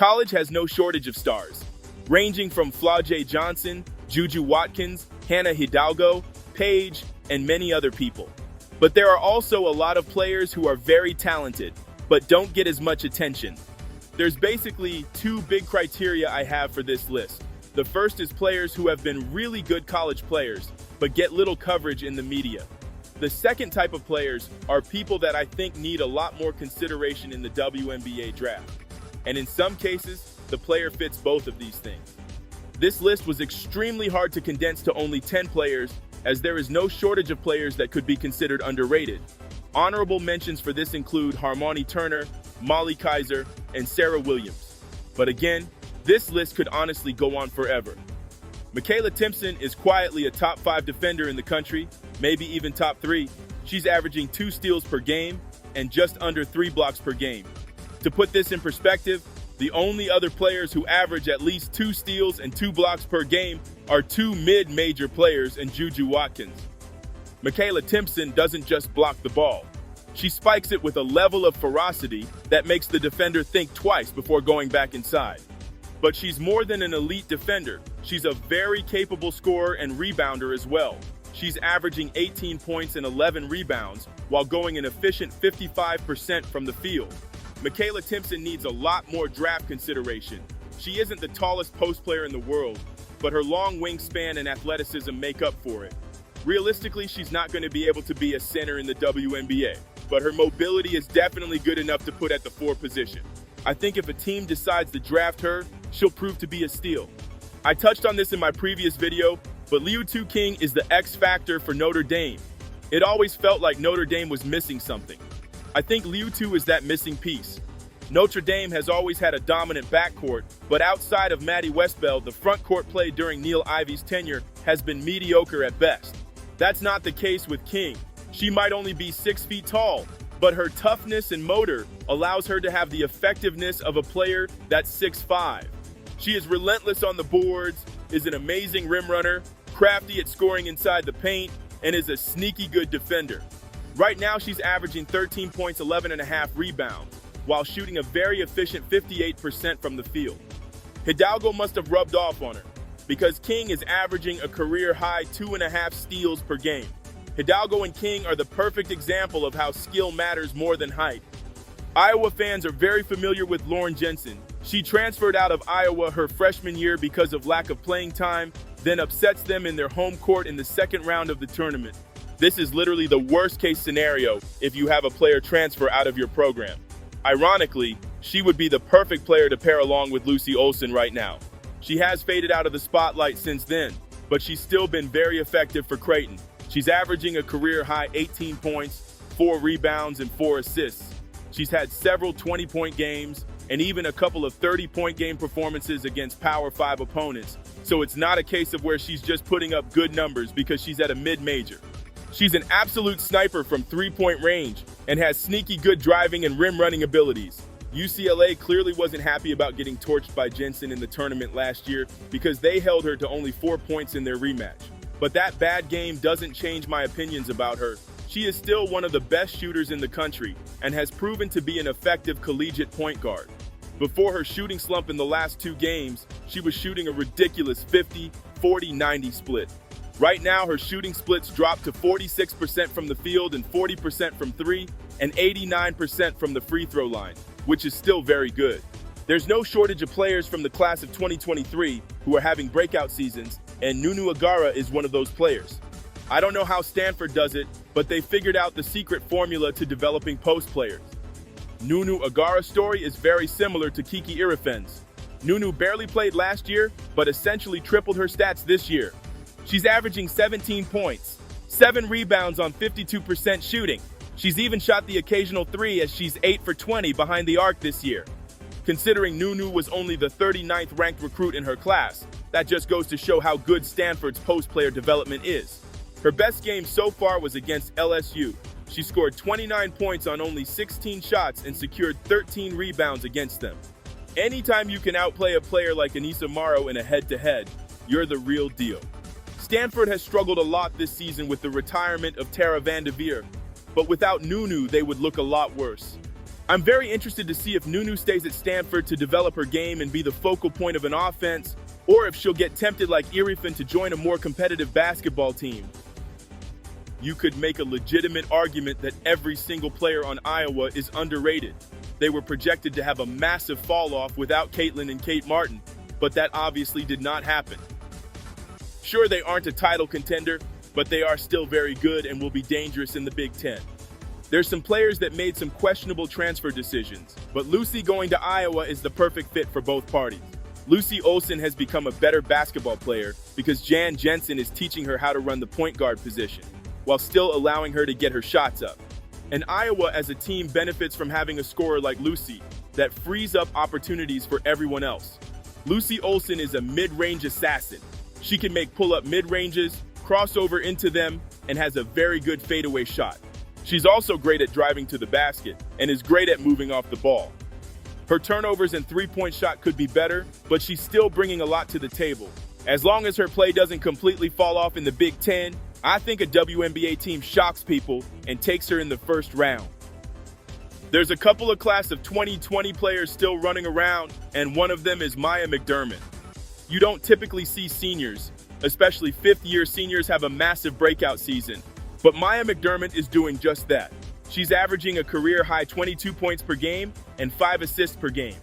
College has no shortage of stars, ranging from Flau'jae Johnson, Juju Watkins, Hannah Hidalgo, Paige, and many other people. But there are also a lot of players who are very talented, but don't get as much attention. There's basically two big criteria I have for this list. The first is players who have been really good college players, but get little coverage in the media. The second type of players are people that I think need a lot more consideration in the WNBA draft. And in some cases, the player fits both of these things. This list was extremely hard to condense to only 10 players, as there is no shortage of players that could be considered underrated. Honorable mentions for this include Harmony Turner, Molly Kaiser, and Sarah Williams. But again, this list could honestly go on forever. Makayla Tipson is quietly a top 5 defender in the country, maybe even top 3. She's averaging 2 steals per game and just under 3 blocks per game. To put this in perspective, the only other players who average at least 2 steals and 2 blocks per game are 2 mid-major players and Juju Watkins. Makayla Tipson doesn't just block the ball. She spikes it with a level of ferocity that makes the defender think twice before going back inside. But she's more than an elite defender. She's a very capable scorer and rebounder as well. She's averaging 18 points and 11 rebounds while going an efficient 55% from the field. Makayla Tipson needs a lot more draft consideration. She isn't the tallest post player in the world, but her long wingspan and athleticism make up for it. Realistically, she's not going to be able to be a center in the WNBA, but her mobility is definitely good enough to put at the 4 position. I think if a team decides to draft her, she'll prove to be a steal. I touched on this in my previous video, but Liatu King is the X factor for Notre Dame. It always felt like Notre Dame was missing something. I think Liatu is that missing piece. Notre Dame has always had a dominant backcourt, but outside of Maddie Westbeld, the front court play during Neil Ivey's tenure has been mediocre at best. That's not the case with King. She might only be 6 feet tall, but her toughness and motor allows her to have the effectiveness of a player that's 6'5". She is relentless on the boards, is an amazing rim runner, crafty at scoring inside the paint, and is a sneaky good defender. Right now, she's averaging 13 points, 11.5 rebounds, while shooting a very efficient 58% from the field. Hidalgo must have rubbed off on her, because King is averaging a career-high 2.5 steals per game. Hidalgo and King are the perfect example of how skill matters more than height. Iowa fans are very familiar with Lauren Jensen. She transferred out of Iowa her freshman year because of lack of playing time, then upsets them in their home court in the second round of the tournament. This is literally the worst-case scenario if you have a player transfer out of your program. Ironically, she would be the perfect player to pair along with Lucy Olsen right now. She has faded out of the spotlight since then, but she's still been very effective for Creighton. She's averaging a career-high 18 points, 4 rebounds, and 4 assists. She's had several 20-point games and even a couple of 30-point game performances against Power 5 opponents, so it's not a case of where she's just putting up good numbers because she's at a mid-major. She's an absolute sniper from 3-point range and has sneaky good driving and rim running abilities. UCLA clearly wasn't happy about getting torched by Jensen in the tournament last year because they held her to only 4 points in their rematch. But that bad game doesn't change my opinions about her. She is still one of the best shooters in the country and has proven to be an effective collegiate point guard. Before her shooting slump in the last 2 games, she was shooting a ridiculous 50-40-90 split. Right now, her shooting splits dropped to 46% from the field and 40% from 3 and 89% from the free throw line, which is still very good. There's no shortage of players from the class of 2023 who are having breakout seasons, and Nunu Agara is one of those players. I don't know how Stanford does it, but they figured out the secret formula to developing post players. Nunu Agara's story is very similar to Kiki Irifen's. Nunu barely played last year, but essentially tripled her stats this year. She's averaging 17 points, 7 rebounds on 52% shooting. She's even shot the occasional 3 as she's 8 for 20 behind the arc this year. Considering Nunu was only the 39th ranked recruit in her class, that just goes to show how good Stanford's post-player development is. Her best game so far was against LSU. She scored 29 points on only 16 shots and secured 13 rebounds against them. Anytime you can outplay a player like Anissa Morrow in a head-to-head, you're the real deal. Stanford has struggled a lot this season with the retirement of Tara Vanderveer, but without Nunu, they would look a lot worse. I'm very interested to see if Nunu stays at Stanford to develop her game and be the focal point of an offense, or if she'll get tempted like Irifan to join a more competitive basketball team. You could make a legitimate argument that every single player on Iowa is underrated. They were projected to have a massive fall-off without Caitlin and Kate Martin, but that obviously did not happen. Sure, they aren't a title contender, but they are still very good and will be dangerous in the Big Ten. There's some players that made some questionable transfer decisions, but Lucy going to Iowa is the perfect fit for both parties. Lucy Olsen has become a better basketball player because Jensen is teaching her how to run the point guard position, while still allowing her to get her shots up. And Iowa as a team benefits from having a scorer like Lucy that frees up opportunities for everyone else. Lucy Olsen is a mid-range assassin. She can make pull-up mid-ranges, cross over into them, and has a very good fadeaway shot. She's also great at driving to the basket and is great at moving off the ball. Her turnovers and three-point shot could be better, but she's still bringing a lot to the table. As long as her play doesn't completely fall off in the Big Ten, I think a WNBA team shocks people and takes her in the first round. There's a couple of class of 2020 players still running around, and one of them is Maya McDermott. You don't typically see seniors, especially fifth-year seniors, have a massive breakout season, but Maya McDermott is doing just that. She's averaging a career-high 22 points per game and 5 assists per game.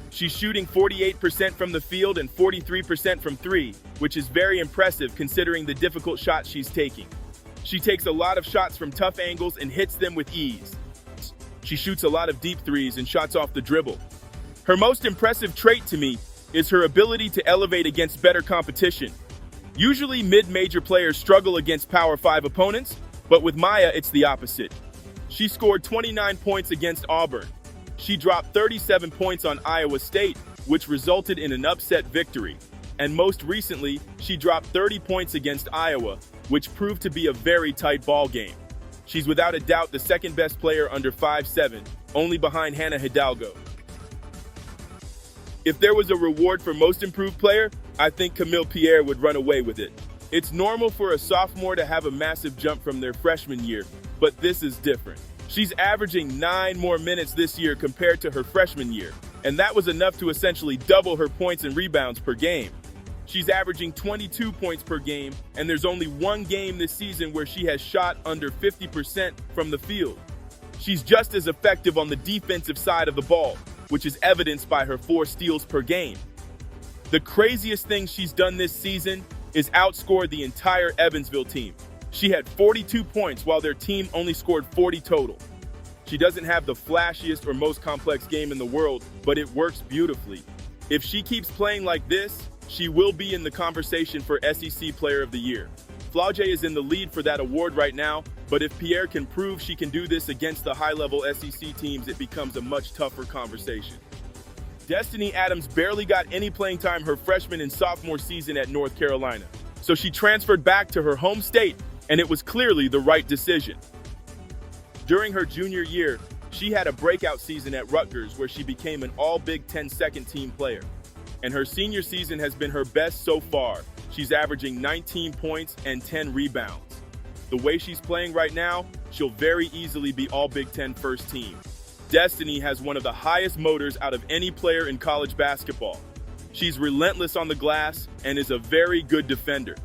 She's shooting 48% from the field and 43% from three, which is very impressive considering the difficult shots she's taking. She takes a lot of shots from tough angles and hits them with ease. She shoots a lot of deep threes and shots off the dribble. Her most impressive trait to me is her ability to elevate against better competition. Usually mid-major players struggle against Power 5 opponents, but with Maya it's the opposite. She scored 29 points against Auburn. She dropped 37 points on Iowa State, which resulted in an upset victory. And most recently, she dropped 30 points against Iowa, which proved to be a very tight ball game. She's without a doubt the second best player under 5'7", only behind Hannah Hidalgo. If there was a reward for most improved player, I think Khamil Pierre would run away with it. It's normal for a sophomore to have a massive jump from their freshman year, but this is different. She's averaging 9 more minutes this year compared to her freshman year, and that was enough to essentially double her points and rebounds per game. She's averaging 22 points per game, and there's only one game this season where she has shot under 50% from the field. She's just as effective on the defensive side of the ball, which is evidenced by her 4 steals per game. The craziest thing she's done this season is outscore the entire Evansville team. She had 42 points while their team only scored 40 total. She doesn't have the flashiest or most complex game in the world, but it works beautifully. If she keeps playing like this, she will be in the conversation for SEC Player of the Year. Flau'jae is in the lead for that award right now, but if Pierre can prove she can do this against the high-level SEC teams, it becomes a much tougher conversation. Destiny Adams barely got any playing time her freshman and sophomore season at North Carolina, so she transferred back to her home state, and it was clearly the right decision. During her junior year, she had a breakout season at Rutgers where she became an All-Big Ten second-team player. And her senior season has been her best so far. She's averaging 19 points and 10 rebounds. The way she's playing right now, she'll very easily be All-Big Ten first team. Destiny has one of the highest motors out of any player in college basketball. She's relentless on the glass and is a very good defender.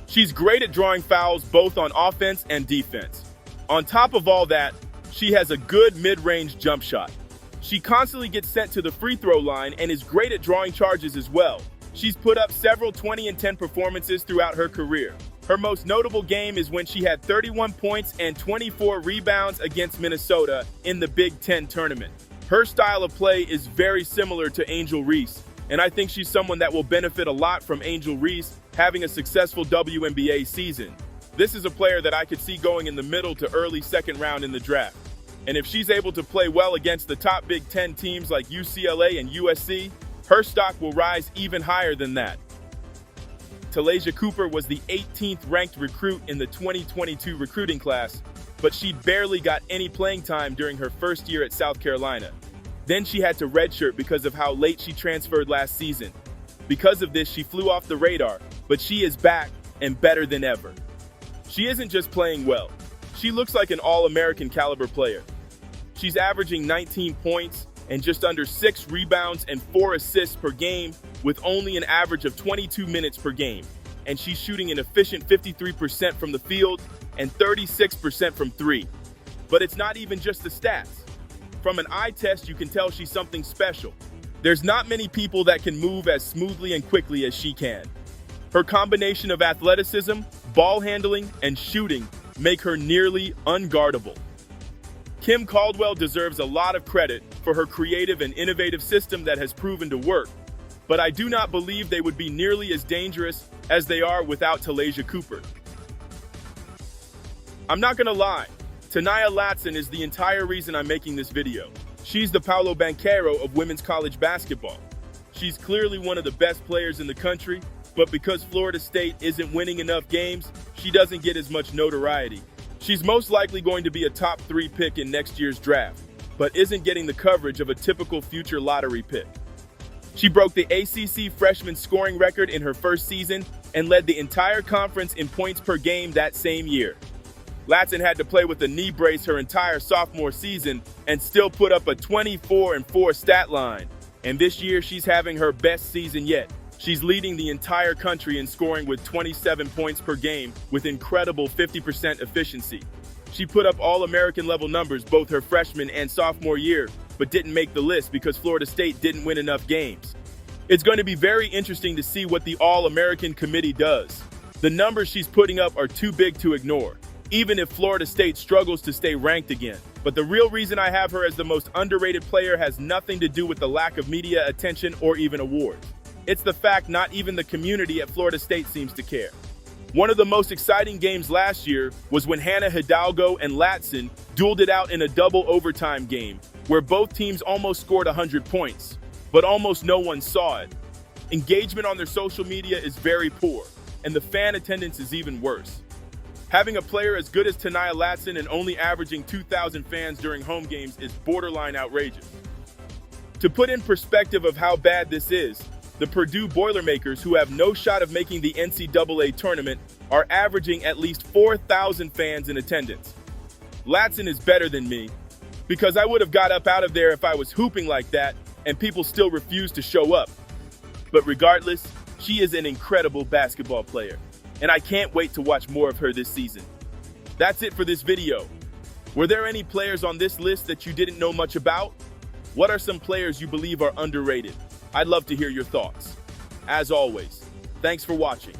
She's great at drawing fouls both on offense and defense. On top of all that, she has a good mid-range jump shot. She constantly gets sent to the free throw line and is great at drawing charges as well. She's put up several 20 and 10 performances throughout her career. Her most notable game is when she had 31 points and 24 rebounds against Minnesota in the Big Ten tournament. Her style of play is very similar to Angel Reese, and I think she's someone that will benefit a lot from Angel Reese having a successful WNBA season. This is a player that I could see going in the middle to early second round in the draft. And if she's able to play well against the top Big Ten teams like UCLA and USC, her stock will rise even higher than that. Talaysia Cooper was the 18th ranked recruit in the 2022 recruiting class, but she barely got any playing time during her first year at South Carolina. Then she had to redshirt because of how late she transferred last season. Because of this, she flew off the radar, but she is back and better than ever. She isn't just playing well. She looks like an All-American caliber player. She's averaging 19 points and just under 6 rebounds and 4 assists per game with only an average of 22 minutes per game. And she's shooting an efficient 53% from the field and 36% from three. But it's not even just the stats. From an eye test, you can tell she's something special. There's not many people that can move as smoothly and quickly as she can. Her combination of athleticism, ball handling, and shooting make her nearly unguardable. Kim Caldwell deserves a lot of credit for her creative and innovative system that has proven to work, but I do not believe they would be nearly as dangerous as they are without Talaysia Cooper. I'm not gonna lie, Tanya Latson is the entire reason I'm making this video. She's the Paolo Banchero of women's college basketball. She's clearly one of the best players in the country, but because Florida State isn't winning enough games, she doesn't get as much notoriety. She's most likely going to be a top 3 pick in next year's draft, but isn't getting the coverage of a typical future lottery pick. She broke the ACC freshman scoring record in her first season and led the entire conference in points per game that same year. Latson had to play with a knee brace her entire sophomore season and still put up a 24-4 stat line. And this year, she's having her best season yet. She's leading the entire country in scoring with 27 points per game with incredible 50% efficiency. She put up All-American level numbers both her freshman and sophomore year, but didn't make the list because Florida State didn't win enough games. It's going to be very interesting to see what the All-American committee does. The numbers she's putting up are too big to ignore, even if Florida State struggles to stay ranked again. But the real reason I have her as the most underrated player has nothing to do with the lack of media attention or even awards. It's the fact not even the community at Florida State seems to care. One of the most exciting games last year was when Hannah Hidalgo and Latson dueled it out in a double overtime game, where both teams almost scored 100 points, but almost no one saw it. Engagement on their social media is very poor, and the fan attendance is even worse. Having a player as good as Tanya Latson and only averaging 2,000 fans during home games is borderline outrageous. To put in perspective of how bad this is, the Purdue Boilermakers, who have no shot of making the NCAA tournament, are averaging at least 4,000 fans in attendance. Latson is better than me, because I would have got up out of there if I was hooping like that, and people still refuse to show up. But regardless, she is an incredible basketball player, and I can't wait to watch more of her this season. That's it for this video. Were there any players on this list that you didn't know much about? What are some players you believe are underrated? I'd love to hear your thoughts. As always, thanks for watching.